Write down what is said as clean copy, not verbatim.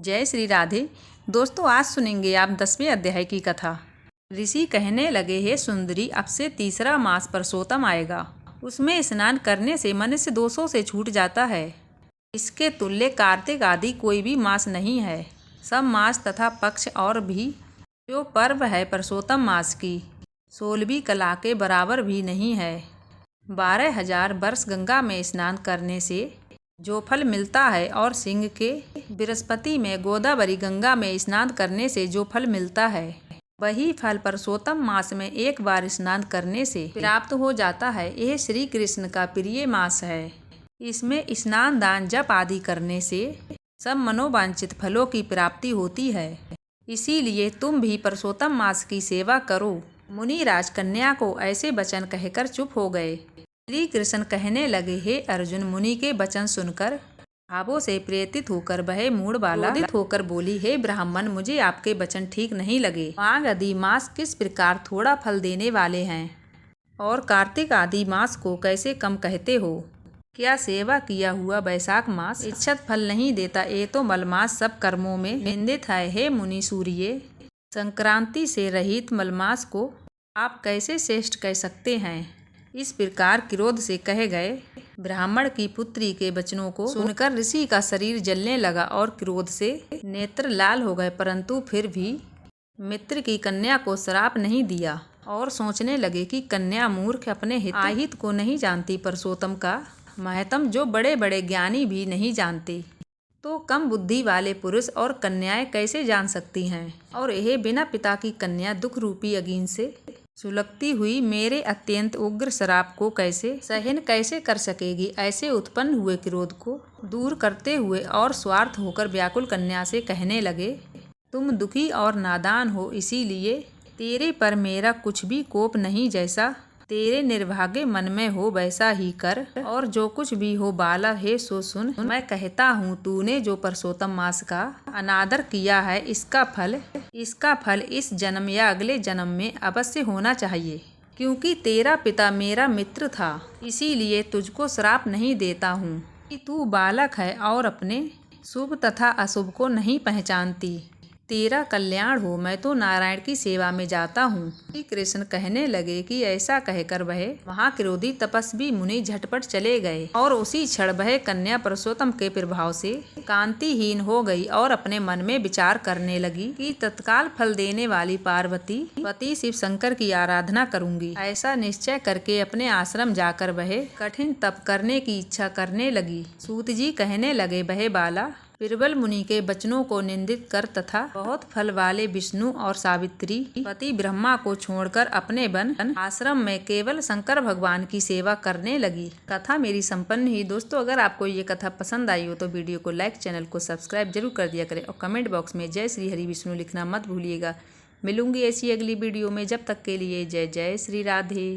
जय श्री राधे। दोस्तों, आज सुनेंगे आप 10वें अध्याय की कथा। ऋषि कहने लगे, हे सुंदरी, अब से तीसरा मास परसोत्तम आएगा। उसमें स्नान करने से मनुष्य दोषों से छूट जाता है। इसके तुल्य कार्तिक आदि कोई भी मास नहीं है। सब मास तथा पक्ष और भी जो पर्व है परसोत्तम मास की 16वीं कला के बराबर भी नहीं है। 12,000 वर्ष गंगा में स्नान करने से जो फल मिलता है और सिंह के बृहस्पति में गोदावरी गंगा में स्नान करने से जो फल मिलता है, वही फल परसोत्तम मास में एक बार स्नान करने से प्राप्त हो जाता है। यह श्री कृष्ण का प्रिय मास है। इसमें स्नान, दान, जप आदि करने से सब मनोवांछित फलों की प्राप्ति होती है। इसीलिए तुम भी परसोत्तम मास की सेवा करो। मुनि राज कन्या को ऐसे वचन कहकर चुप हो गए। श्री कृष्ण कहने लगे, हे अर्जुन, मुनि के वचन सुनकर भावों से प्रेरित होकर वह मूढ़ बाला क्रोधित होकर बोली, हे ब्राह्मण, मुझे आपके वचन ठीक नहीं लगे। माघ आदि मास किस प्रकार थोड़ा फल देने वाले हैं और कार्तिक आदि मास को कैसे कम कहते हो? क्या सेवा किया हुआ वैशाख मास इच्छित फल नहीं देता? ये तो मलमास सब कर्मों में निंदित है। हे मुनि सूर्य, संक्रांति से रहित मलमास को आप कैसे श्रेष्ठ कह सकते हैं? इस प्रकार क्रोध से कहे गए ब्राह्मण की पुत्री के वचनों को सुनकर ऋषि का शरीर जलने लगा और क्रोध से नेत्र लाल हो गए, परंतु फिर भी मित्र की कन्या को श्राप नहीं दिया और सोचने लगे कि कन्या मूर्ख अपने अहित को नहीं जानती। परसोत्तम का महत्म जो बड़े बड़े ज्ञानी भी नहीं जानते, तो कम बुद्धि वाले पुरुष और कन्याएं कैसे जान सकती हैं? और यह बिना पिता की कन्या दुख रूपी अग्नि से सुलगती हुई मेरे अत्यंत उग्र श्राप को सहन कैसे कर सकेगी? ऐसे उत्पन्न हुए क्रोध को दूर करते हुए और स्वार्थ होकर व्याकुल कन्या से कहने लगे, तुम दुखी और नादान हो, इसीलिए तेरे पर मेरा कुछ भी कोप नहीं। जैसा तेरे निर्भाग्य मन में हो वैसा ही कर, और जो कुछ भी हो बाला है सो सुन। मैं कहता हूँ, तूने जो परसोत्तम मास का अनादर किया है, इसका फल इस जन्म या अगले जन्म में अवश्य होना चाहिए। क्योंकि तेरा पिता मेरा मित्र था, इसीलिए तुझको श्राप नहीं देता हूँ कि तू बालक है और अपने शुभ तथा अशुभ को नहीं पहचानती। तेरा कल्याण हो, मैं तो नारायण की सेवा में जाता हूँ। श्री कृष्ण कहने लगे कि ऐसा कहकर वह महाक्रोधी तपस्वी मुनि झटपट चले गए और उसी क्षण वह कन्या परसोत्तम के प्रभाव से कांतिहीन हो गई और अपने मन में विचार करने लगी कि तत्काल फल देने वाली पार्वती पति शिव शंकर की आराधना करूंगी। ऐसा निश्चय करके अपने आश्रम जाकर वह कठिन तप करने की इच्छा करने लगी। सूत जी कहने लगे, वह बाला बीरबल मुनि के वचनों को निंदित कर तथा बहुत फल वाले विष्णु और सावित्री पति ब्रह्मा को छोड़कर अपने वन आश्रम में केवल शंकर भगवान की सेवा करने लगी। कथा मेरी संपन्न हुई। दोस्तों, अगर आपको ये कथा पसंद आई हो तो वीडियो को लाइक, चैनल को सब्सक्राइब जरूर कर दिया करें और कमेंट बॉक्स में जय श्री हरि विष्णु लिखना मत भूलिएगा। मिलूंगी ऐसी अगली वीडियो में। जब तक के लिए जय जय श्री राधे।